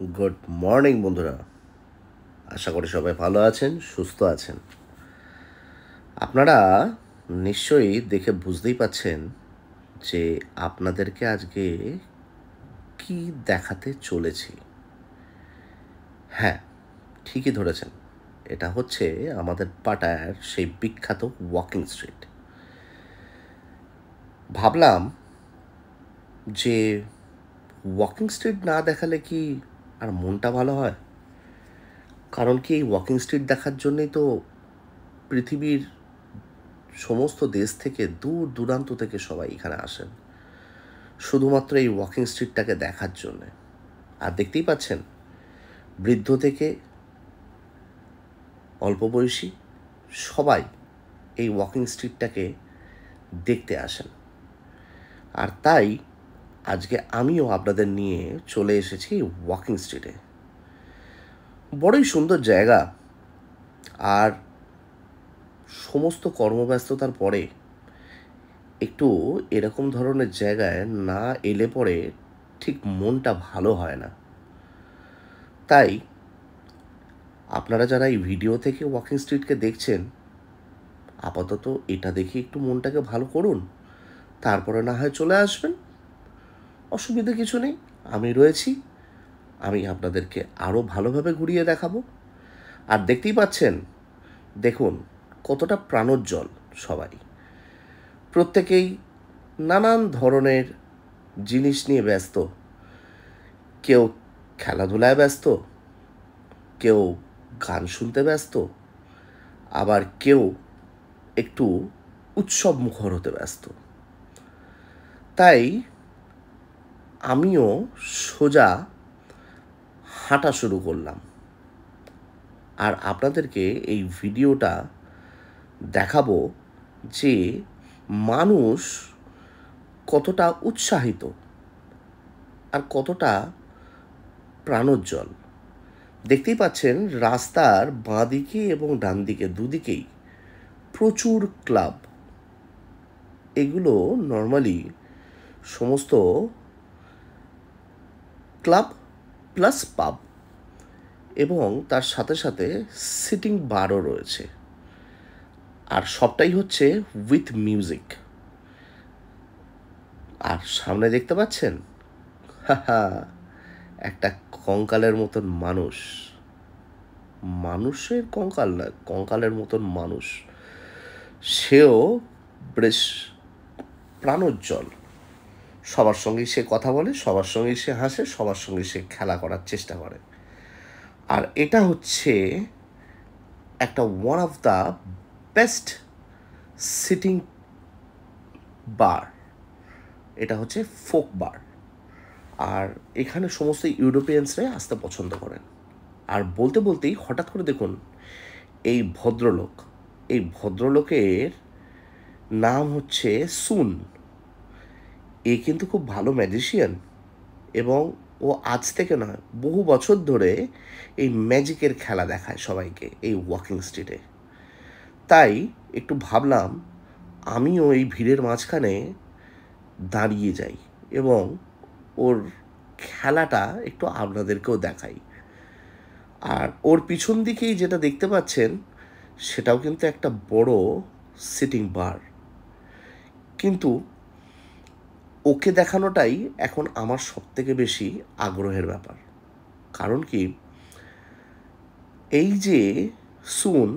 Good morning বন্ধুরা। আশা করি সবাই ভালো আছেন, সুস্থ আছেন। আপনারা নিশ্চয়ই দেখে বুঝতেই পাচ্ছেন যে আপনাদেরকে আজকে কি দেখাতে চলেছি। হ্যাঁ, ঠিকই ধরেছেন। এটা হচ্ছে আমাদের পাটায়ার সেই বিখ্যাত ওয়াকিং স্ট্রিট। ভাবলাম যে ওয়াকিং স্ট্রিট না দেখালে কি আর মনটা ভালো হয়? কারণ কি এই ওয়াকিং স্ট্রিট দেখার জন্যই তো পৃথিবীর সমস্ত দেশ থেকে দূর দূরান্ত থেকে সবাই এখানে আসেন শুধুমাত্র এই ওয়াকিং স্ট্রিটটাকে দেখার জন্যে। আর দেখতেই পাচ্ছেন, বৃদ্ধ থেকে অল্প বয়সী সবাই এই ওয়াকিং স্ট্রিটটাকে দেখতে আসেন। আর তাই আজকে আমিও আপনাদের নিয়ে চলে এসেছি ওয়াকিং স্ট্রিটে। বড়ই সুন্দর জায়গা। আর সমস্ত কর্মব্যস্ততার পরে একটু এরকম ধরনের জায়গায় না এলে পরে ঠিক মনটা ভালো হয় না। তাই আপনারা যারা এই ভিডিও থেকে ওয়াকিং স্ট্রিটকে দেখছেন, আপাতত এটা দেখে একটু মনটাকে ভালো করুন, তারপরে না হয় চলে আসবেন। অসুবিধা কিছু নেই, আমি রয়েছি। আমি আপনাদেরকে আরও ভালোভাবে ঘুরিয়ে দেখাবো। আর দেখতেই পাচ্ছেন, দেখুন কতটা প্রাণোজ্জ্বল সবাই। প্রত্যেকেই নানান ধরনের জিনিস নিয়ে ব্যস্ত। কেউ খেলাধুলায় ব্যস্ত, কেউ গান শুনতে ব্যস্ত, আবার কেউ একটু উৎসব মুখর হতে ব্যস্ত। তাই আমিও সোজা হাঁটা শুরু করলাম। আর আপনাদেরকে এই ভিডিওটা দেখাবো যে মানুষ কতটা উৎসাহিত আর কতটা প্রাণোজ্জ্বল। দেখতেই পাচ্ছেন, রাস্তার বাঁ দিকে এবং ডান দিকে দুদিকেই প্রচুর ক্লাব। এগুলো নর্মালি সমস্ত ক্লাব প্লাস পাব, এবং তার সাথে সাথে সিটিং বারও রয়েছে। আর সবটাই হচ্ছে উইথ মিউজিক। আর সামনে দেখতে পাচ্ছেন, হাহা, একটা কঙ্কালের মতন মানুষ। মানুষের কঙ্কাল না, কঙ্কালের মতন মানুষ। সেও বেশ প্রাণোজ্জ্বল। সবার সঙ্গেই সে কথা বলে, সবার সঙ্গেই সে হাসে, সবার সঙ্গে সে খেলা করার চেষ্টা করে। আর এটা হচ্ছে একটা one of the best sitting bar. এটা হচ্ছে ফোক বার। আর এখানে সমস্ত ইউরোপিয়ানসরাই আসতে পছন্দ করেন। আর বলতে বলতেই হঠাৎ করে দেখুন, এই ভদ্রলোকের নাম হচ্ছে সুন। এ কিন্তু খুব ভালো ম্যাজিশিয়ান, এবং ও আজ থেকে নয়, বহু বছর ধরে এই ম্যাজিকের খেলা দেখায় সবাইকে এই ওয়াকিং স্ট্রিটে। তাই একটু ভাবলাম আমিও এই ভিড়ের মাঝখানে দাঁড়িয়ে যাই এবং ওর খেলাটা একটু আপনাদেরকেও দেখাই। আর ওর পিছন দিকেই যেটা দেখতে পাচ্ছেন, সেটাও কিন্তু একটা বড় সিটিং বার। কিন্তু ওকে দেখানোটাই এখন আমার সবথেকে বেশি আগ্রহের ব্যাপার। কারণ কি, এই যে সুন,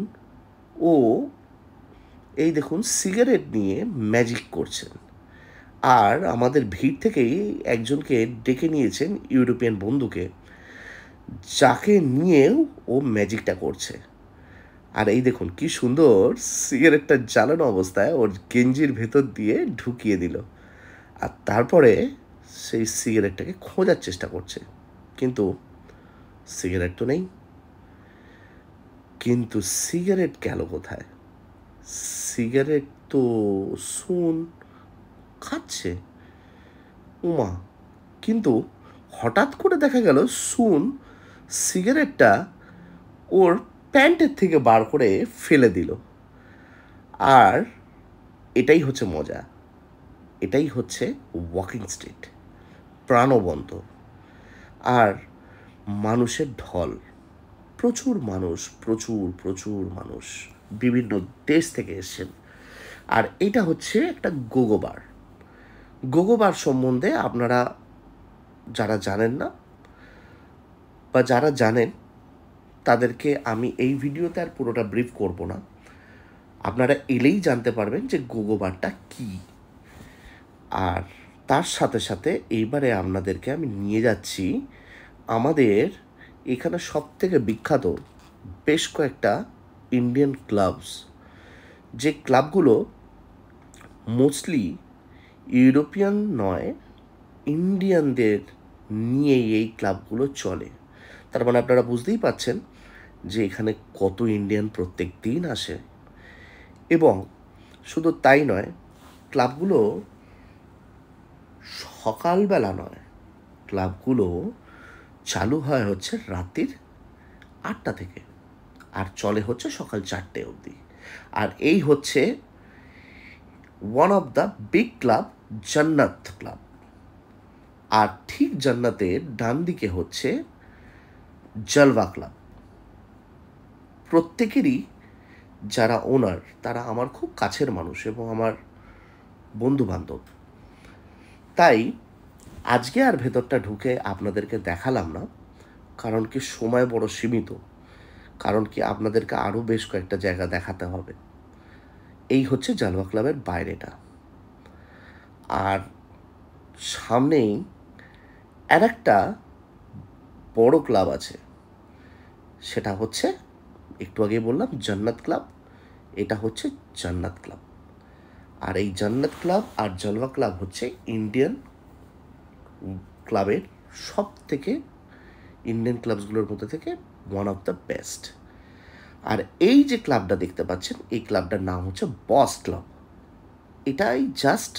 ও এই দেখুন সিগারেট নিয়ে ম্যাজিক করছেন। আর আমাদের ভিড় থেকেই একজনকে ডেকে নিয়েছেন, ইউরোপিয়ান বন্ধুকে, যাকে নিয়েও ও ম্যাজিকটা করছে। আর এই দেখুন কি সুন্দর সিগারেটটা জ্বালানো অবস্থায় ওর গেঞ্জির ভেতর দিয়ে ঢুকিয়ে দিল। আর তারপরে সেই সিগারেটটাকে খোঁজার চেষ্টা করছে, কিন্তু সিগারেট তো নেই। কিন্তু সিগারেট গেল কোথায়? সিগারেট তো সুন খাচ্ছে, উমা। কিন্তু হঠাৎ করে দেখা গেল সুন সিগারেটটা ওর প্যান্টের থেকে বার করে ফেলে দিল। আর এটাই হচ্ছে মজা, এটাই হচ্ছে ওয়াকিং স্ট্রিট, প্রাণবন্ত। আর মানুষের ঢল, প্রচুর মানুষ, প্রচুর প্রচুর মানুষ বিভিন্ন দেশ থেকে এসেছেন। আর এটা হচ্ছে একটা গোগোবার। গোগোবার সম্বন্ধে আপনারা যারা জানেন না বা যারা জানেন তাদেরকে আমি এই ভিডিওতে আর পুরোটা ব্রিফ করব না, আপনারা এলেই জানতে পারবেন যে গোগোবারটা কী। আর তার সাথে সাথে এইবারে আপনাদেরকে আমি নিয়ে যাচ্ছি আমাদের এখানে সবথেকে বিখ্যাত বেশ কয়েকটা ইন্ডিয়ান ক্লাবস, যে ক্লাবগুলো মোস্টলি ইউরোপিয়ান নয়, ইন্ডিয়ানদের নিয়েই এই ক্লাবগুলো চলে। তার মানে আপনারা বুঝতেই পাচ্ছেন যে এখানে কত ইন্ডিয়ান প্রত্যেক দিন আসে। এবং শুধু তাই নয়, ক্লাবগুলো সকালবেলা নয়, ক্লাবগুলো চালু হয় হচ্ছে রাত্রির 8টা থেকে আর চলে হচ্ছে সকাল 4টে অবধি। আর এই হচ্ছে one of the big club, জান্নাত ক্লাব। আর ঠিক জান্নাতের ডান দিকে হচ্ছে জলওয়া ক্লাব। প্রত্যেকেরই যারা ওনার তারা আমার খুব কাছের মানুষ এবং আমার বন্ধু বান্ধব। তাই আজকে আর ভেতরটা ঢুকে আপনাদেরকে দেখালাম না, কারণ কি সময় বড় সীমিত, কারণ কি আপনাদেরকে আরও বেশ কয়েকটা জায়গা দেখাতে হবে। এই হচ্ছে জলওয়া ক্লাবের বাইরেটা। আর সামনেই আর একটা বড় ক্লাব আছে, সেটা হচ্ছে একটু আগে বললাম জান্নাত ক্লাব। এটা হচ্ছে জান্নাত ক্লাব। আর এই জান্নাত ক্লাব আর জলওয়া ক্লাব হচ্ছে ইন্ডিয়ান ক্লাবের সব থেকে, ইন্ডিয়ান ক্লাবসগুলোর মধ্যে থেকে ওয়ান অফ দ্য বেস্ট। আর এই যে ক্লাবটা দেখতে পাচ্ছেন, এই ক্লাবটার নাম হচ্ছে বস ক্লাব। এটাই জাস্ট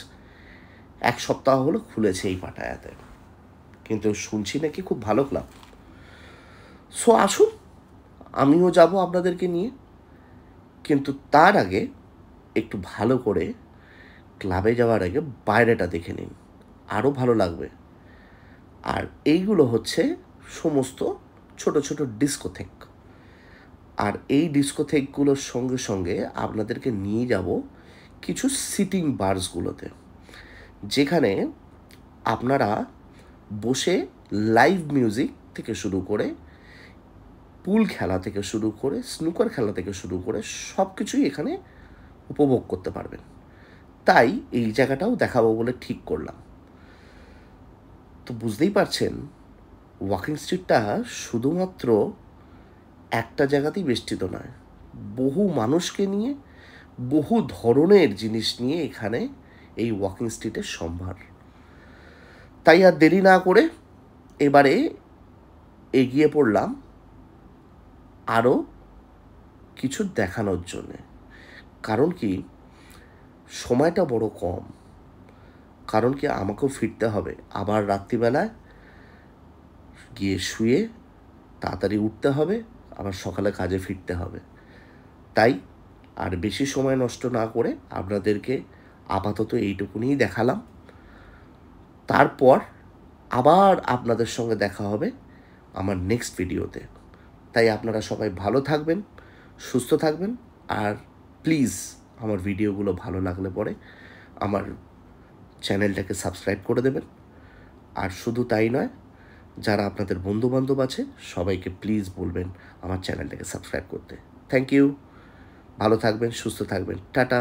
1 সপ্তাহ হলো খুলেছে এই পাটায়াতে, কিন্তু শুনছি নাকি খুব ভালো ক্লাব। সো আসুন, আমিও যাব আপনাদেরকে নিয়ে, কিন্তু তার আগে একটু ভালো করে ক্লাবে যাওয়ার আগে বাইরেটা দেখে নিন, আরও ভালো লাগবে। আর এইগুলো হচ্ছে সমস্ত ছোট ছোট ডিস্কোথেক। আর এই ডিস্কোথেকগুলোর সঙ্গে সঙ্গে আপনাদেরকে নিয়ে যাব কিছু সিটিং বার্সগুলোতে, যেখানে আপনারা বসে লাইভ মিউজিক থেকে শুরু করে, পুল খেলা থেকে শুরু করে, স্নুকার খেলা থেকে শুরু করে সব কিছুই এখানে উপভোগ করতে পারবেন। তাই এই জায়গাটাও দেখাবো বলে ঠিক করলাম। তো বুঝতেই পারছেন ওয়াকিং স্ট্রিটটা শুধুমাত্র একটা জায়গাতেই বেষ্টিত নয়, বহু মানুষকে নিয়ে, বহু ধরনের জিনিস নিয়ে এখানে এই ওয়াকিং স্ট্রিটের সম্ভার। তাই আর দেরি না করে এবারে এগিয়ে পড়লাম আরও কিছু দেখানোর জন্যে। কারণ কি সময়টা বড় কম, কারণ কি আমাকেও ফিরতে হবে, আবার রাত্রিবেলায় গিয়ে শুয়ে তাড়াতাড়ি উঠতে হবে, আবার সকালে কাজে ফিরতে হবে। তাই আর বেশি সময় নষ্ট না করে আপনাদেরকে আপাতত এইটুকুনিই দেখালাম। তারপর আবার আপনাদের সঙ্গে দেখা হবে আমার নেক্সট ভিডিওতে। তাই আপনারা সবাই ভালো থাকবেন, সুস্থ থাকবেন। আর প্লিজ আমার ভিডিওগুলো ভালো লাগলে পরে আমার চ্যানেলটাকে সাবস্ক্রাইব করে দেবেন। আর শুধু তাই নয়, যারা আপনাদের বন্ধুবান্ধব আছে সবাইকে প্লিজ বলবেন আমার চ্যানেলটাকে সাবস্ক্রাইব করতে। থ্যাংক ইউ, ভালো থাকবেন, সুস্থ থাকবেন, টাটা।